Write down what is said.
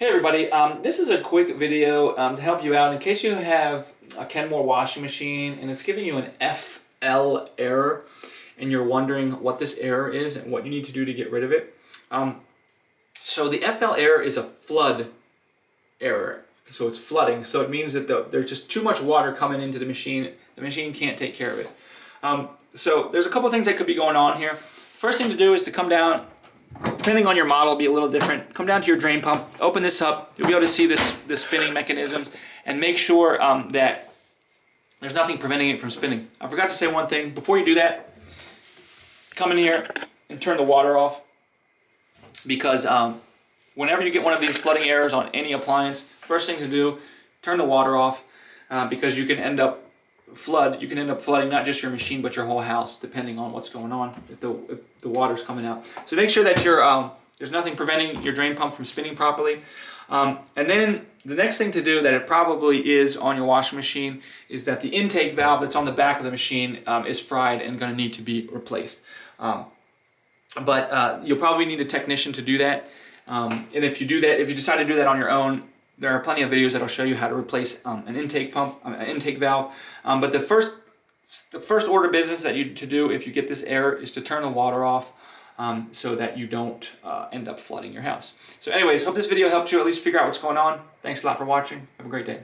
Hey everybody, this is a quick video to help you out in case you have a Kenmore washing machine and it's giving you an FL error and you're wondering what this error is and what you need to do to get rid of it. So the FL error is a flood error. So it's flooding, so it means that there's just too much water coming into the machine can't take care of it. So there's a couple things that could be going on here. First thing to do is to come down. Depending on your model, it'll be a little different. Come down to your drain pump, open this up. You'll be able to see the spinning mechanisms and make sure that there's nothing preventing it from spinning. I forgot to say one thing. Before you do that, come in here and turn the water off, because whenever you get one of these flooding errors on any appliance, first thing to do, turn the water off, because you can end up flooding not just your machine but your whole house, depending on what's going on, if the water's coming out. So make sure that there's nothing preventing your drain pump from spinning properly. And then the next thing to do, that it probably is on your washing machine, is that the intake valve that's on the back of the machine is fried and going to need to be replaced. But you'll probably need a technician to do that. And if you decide to do that on your own, there are plenty of videos that'll show you how to replace an intake valve. But the first order of business that you to do if you get this error is to turn the water off, so that you don't end up flooding your house. So anyways, hope this video helped you at least figure out what's going on. Thanks a lot for watching. Have a great day.